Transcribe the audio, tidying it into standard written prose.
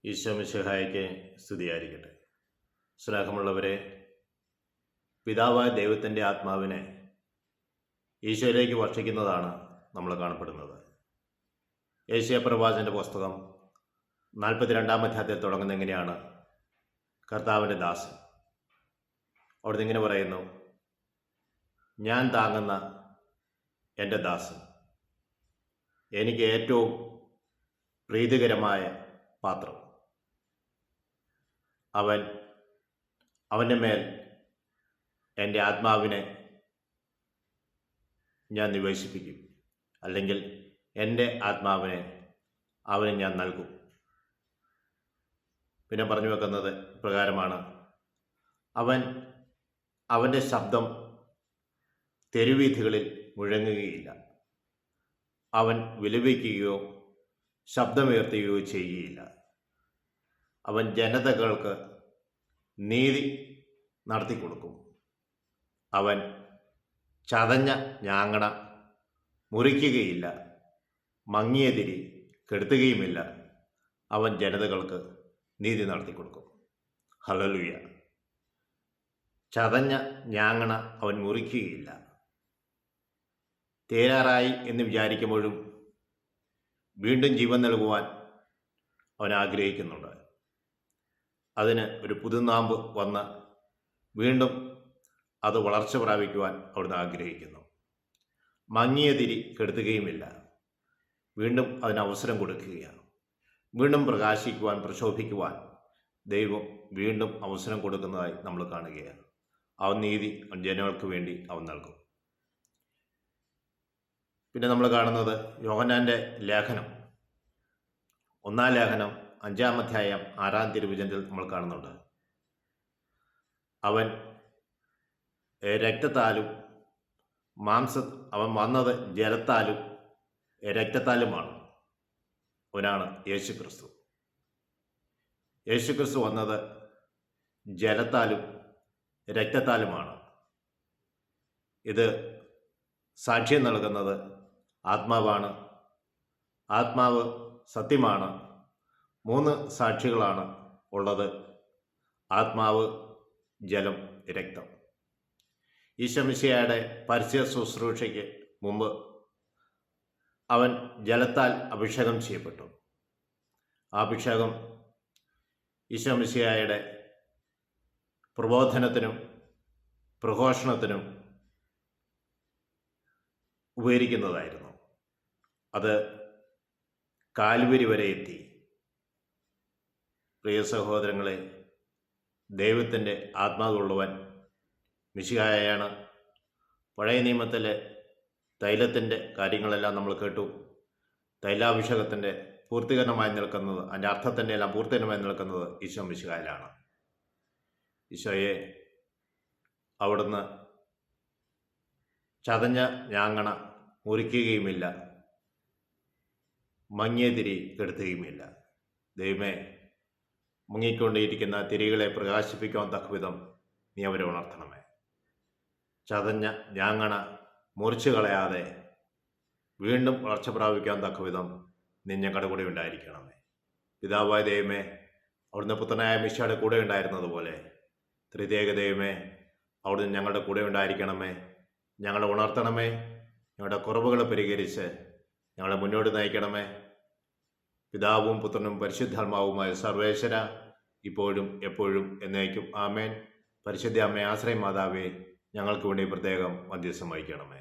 ഈശോ മിശിഹായ്ക്ക് സ്തുതിയായിരിക്കട്ടെ. സ്നേഹമുള്ളവരെ, പിതാവായ ദൈവത്തിൻ്റെ ആത്മാവിനെ ഈശോയിലേക്ക് വർഷിക്കുന്നതാണ് നമ്മൾ കാണപ്പെടുന്നത്. യേശയ്യാ പ്രവാചകൻ്റെ പുസ്തകം 42-ാം അധ്യായത്തിൽ തുടങ്ങുന്നത് എങ്ങനെയാണ്? കർത്താവിൻ്റെ ദാസൻ അവിടുന്ന് ഇങ്ങനെ പറയുന്നു: ഞാൻ താങ്ങുന്ന എൻ്റെ ദാസൻ, എനിക്ക് ഏറ്റവും പ്രീതികരമായ പാത്രം. അവൻ്റെ മേൽ എൻ്റെ ആത്മാവിനെ ഞാൻ നിവേശിപ്പിക്കും, അല്ലെങ്കിൽ എൻ്റെ ആത്മാവിനെ അവന് ഞാൻ നൽകും. പിന്നെ പറഞ്ഞു വെക്കുന്നത് പ്രകാരമാണ്: അവൻ്റെ ശബ്ദം തെരുവീഥികളിൽ മുഴങ്ങുകയില്ല, അവൻ വിലപിക്കുകയോ ശബ്ദമുയർത്തുകയോ ചെയ്യുകയില്ല. അവൻ ജനതകൾക്ക് നീതി നടത്തിക്കൊടുക്കും. അവൻ ചതഞ്ഞ ഞാങ്ങണ മുറിക്കുകയില്ല, മങ്ങിയ തിരി കെടുത്തുകയുമില്ല. അവൻ ജനതകൾക്ക് നീതി നടത്തിക്കൊടുക്കും. ഹല്ലേലൂയ. ചതഞ്ഞ ഞാങ്ങണ അവൻ മുറിക്കുകയില്ല. തേരാറായി എന്ന് വിചാരിക്കുമ്പോഴും വീണ്ടും ജീവൻ നൽകുവാൻ അവൻ ആഗ്രഹിക്കുന്നുണ്ട്. അതിന് ഒരു പുതുനാമ്പ് വന്ന് വീണ്ടും അത് വളർച്ച പ്രാപിക്കുവാൻ അവിടുന്ന് ആഗ്രഹിക്കുന്നു. മങ്ങിയ തിരി കെടുത്തുകയുമില്ല, വീണ്ടും അതിന് അവസരം കൊടുക്കുകയാണ്. വീണ്ടും പ്രകാശിക്കുവാൻ, പ്രശോഭിക്കുവാൻ ദൈവം വീണ്ടും അവസരം കൊടുക്കുന്നതായി നമ്മൾ കാണുകയാണ്. അവൻ നീതി ജനങ്ങൾക്ക് വേണ്ടി അവൻ നൽകും. പിന്നെ നമ്മൾ കാണുന്നത് യോഹന്നാൻ്റെ ലേഖനം, 1-ാം ലേഖനം 5-ാം അധ്യായം 6-ാം തിരുവചനത്തിൽ നമ്മൾ കാണുന്നുണ്ട്: അവൻ രക്തത്താലും അവൻ വന്നത് ജലത്താലും രക്തത്താലുമാണ്. അവനാണ് യേശുക്രിസ്തു. യേശുക്രിസ്തു വന്നത് ജലത്താലും രക്തത്താലുമാണ്. ഇത് സാക്ഷ്യം നൽകുന്നത് ആത്മാവാണ്. ആത്മാവ് സത്യമാണ്. 3 സാക്ഷികളാണ് ഉള്ളത്: ആത്മാവ്, ജലം, രക്തം. ഈശോ മിശിഹായുടെ പരസ്യ ശുശ്രൂഷയ്ക്ക് മുമ്പ് അവൻ ജലത്താൽ അഭിഷേകം ചെയ്യപ്പെട്ടു. ആ അഭിഷേകം ഈശോ മിശിഹായുടെ പ്രബോധനത്തിനും പ്രഘോഷണത്തിനും ഉപകരിക്കുന്നതായിരുന്നു. അത് കാൽവരി വരെ എത്തി. പ്രിയ സഹോദരങ്ങളെ, ദൈവത്തിൻ്റെ ആത്മാവുള്ളവൻ മിശിഹായാണ്. പഴയ നിയമത്തിലെ തൈലത്തിൻ്റെ കാര്യങ്ങളെല്ലാം നമ്മൾ കേട്ടു. തൈലാഭിഷേകത്തിൻ്റെ പൂർത്തീകരണമായി നിൽക്കുന്നത്, അതിൻ്റെ അർത്ഥത്തിൻ്റെ എല്ലാം പൂർത്തീകരണമായി നിൽക്കുന്നത് ഈശോ മിശിഹായിലാണ്. ഈശോയെ അവിടുന്ന് ചതഞ്ഞ ഞാങ്ങണ മുറിക്കുകയുമില്ല, മങ്ങിയ തിരി കെടുത്തുകയുമില്ല. ദൈവമേ, മുങ്ങിക്കൊണ്ടിരിക്കുന്ന തിരികളെ പ്രകാശിപ്പിക്കാൻ തക്കവിധം നീ അവരെ ഉണർത്തണമേ. ചതഞ്ഞ ഞാങ്ങണ മുറിച്ചു കളയാതെ വീണ്ടും വളർച്ച പ്രാപിക്കാൻ തക്കവിധം നീ ഞങ്ങളുടെ കൂടെ ഉണ്ടായിരിക്കണമേ. പിതാവായ ദൈവമേ, അവിടുന്ന് പുത്രനായ മിശിഹായുടെ കൂടെ ഉണ്ടായിരുന്നതുപോലെ ത്രിദേക ദൈവമേ, അവിടുന്ന് ഞങ്ങളുടെ കൂടെ ഉണ്ടായിരിക്കണമേ. ഞങ്ങളെ ഉണർത്തണമേ. ഞങ്ങളുടെ കുറവുകളെ പരിഹരിച്ച് ഞങ്ങളെ മുന്നോട്ട് നയിക്കണമേ. പിതാവും പുത്രനും പരിശുദ്ധാത്മാവുമായ സർവേശ്വര, ഇപ്പോഴും എപ്പോഴും എന്നേക്കും ആമേൻ. പരിശുദ്ധ അമ്മേ, ആശ്രയ മാതാവേ, ഞങ്ങൾക്ക് വേണ്ടി പ്രത്യേകം മധ്യസ്ഥം വഹിക്കണമേ.